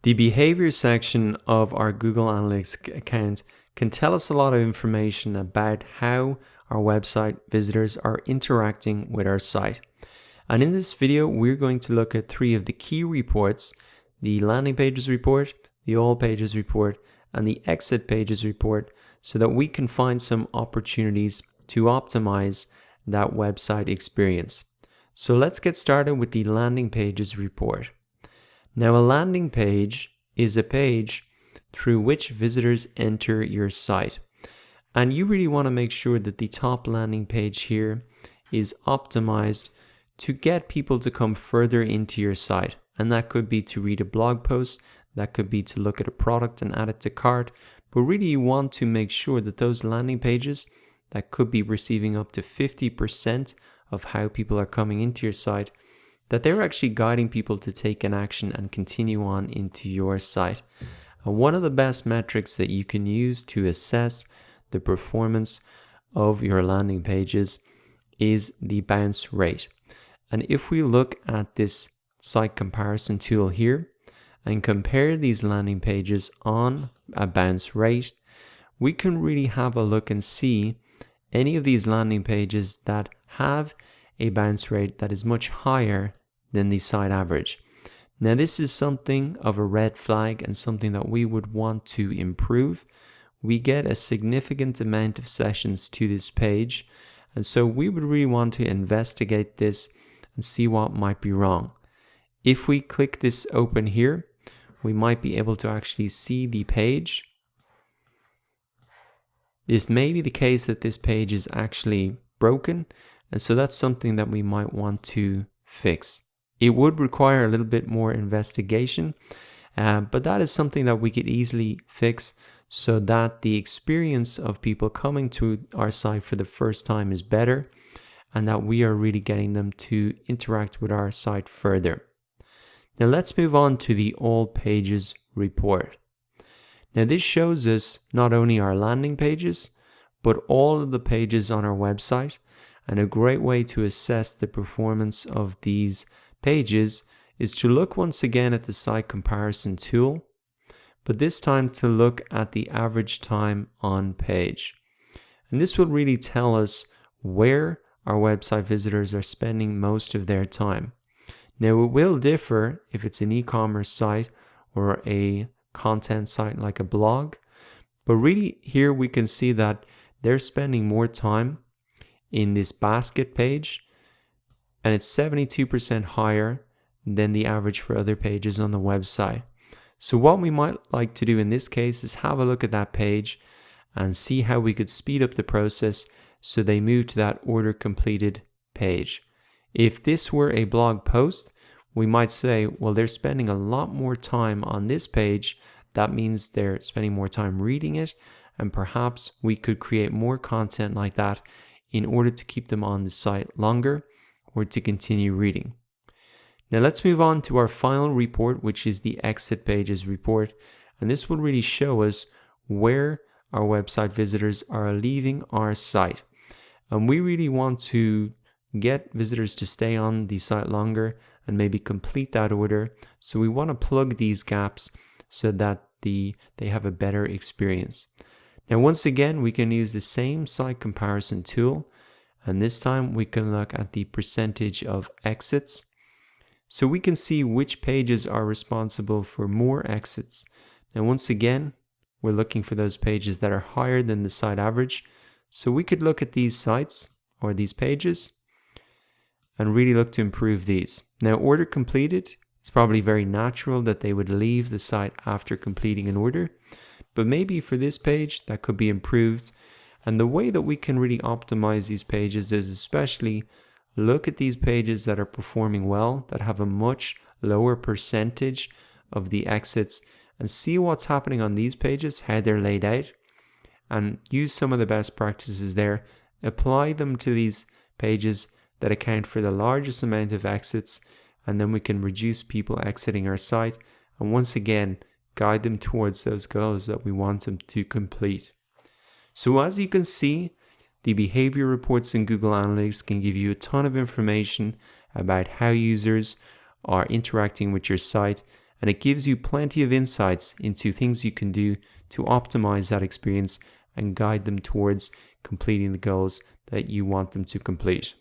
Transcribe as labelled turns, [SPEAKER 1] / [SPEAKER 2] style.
[SPEAKER 1] The behavior section of our Google Analytics account can tell us a lot of information about how our website visitors are interacting with our site. And in this video, we're going to look at three of the key reports: the landing pages report, the all pages report, and the exit pages report, so that we can find some opportunities to optimize that website experience. So let's get started with the landing pages report. Now, a landing page is a page through which visitors enter your site. And you really want to make sure that the top landing page here is optimized to get people to come further into your site. And that could be to read a blog post, that could be to look at a product and add it to cart. But really you want to make sure that those landing pages that could be receiving up to 50% of how people are coming into your site, that they're actually guiding people to take an action and continue on into your site. And one of the best metrics that you can use to assess the performance of your landing pages is the bounce rate. And if we look at this site comparison tool here and compare these landing pages on a bounce rate, we can really have a look and see any of these landing pages that have a bounce rate that is much higher than the site average. Now, this is something of a red flag and something that we would want to improve. We get a significant amount of sessions to this page, and so we would really want to investigate this and see what might be wrong. If we click this open here, we might be able to actually see the page. This may be the case that this page is actually broken, and so that's something that we might want to fix. It would require a little bit more investigation, but that is something that we could easily fix so that the experience of people coming to our site for the first time is better and that we are really getting them to interact with our site further. Now let's move on to the all pages report. Now this shows us not only our landing pages, but all of the pages on our website, and a great way to assess the performance of these pages is to look once again at the site comparison tool, but this time to look at the average time on page. And this will really tell us where our website visitors are spending most of their time. Now, it will differ if it's an e-commerce site or a content site like a blog, but really here we can see that they're spending more time in this basket page, and it's 72% higher than the average for other pages on the website. So what we might like to do in this case is have a look at that page and see how we could speed up the process so they move to that order completed page. If this were a blog post, we might say, well, they're spending a lot more time on this page. That means they're spending more time reading it, and perhaps we could create more content like that in order to keep them on the site longer or to continue reading. Now let's move on to our final report, which is the exit pages report. And this will really show us where our website visitors are leaving our site. And we really want to get visitors to stay on the site longer and maybe complete that order. So we want to plug these gaps so that they have a better experience. Now, once again, we can use the same site comparison tool, and this time we can look at the percentage of exits. So we can see which pages are responsible for more exits. Now, once again, we're looking for those pages that are higher than the site average. So we could look at these sites or these pages and really look to improve these. Now, order completed, it's probably very natural that they would leave the site after completing an order, but maybe for this page that could be improved. And the way that we can really optimize these pages is especially look at these pages that are performing well, that have a much lower percentage of the exits, and see what's happening on these pages, how they're laid out, and use some of the best practices there. Apply them to these pages that account for the largest amount of exits, and then we can reduce people exiting our site, and once again, guide them towards those goals that we want them to complete. So as you can see, the behavior reports in Google Analytics can give you a ton of information about how users are interacting with your site and it gives you plenty of insights into things you can do to optimize that experience and guide them towards completing the goals that you want them to complete.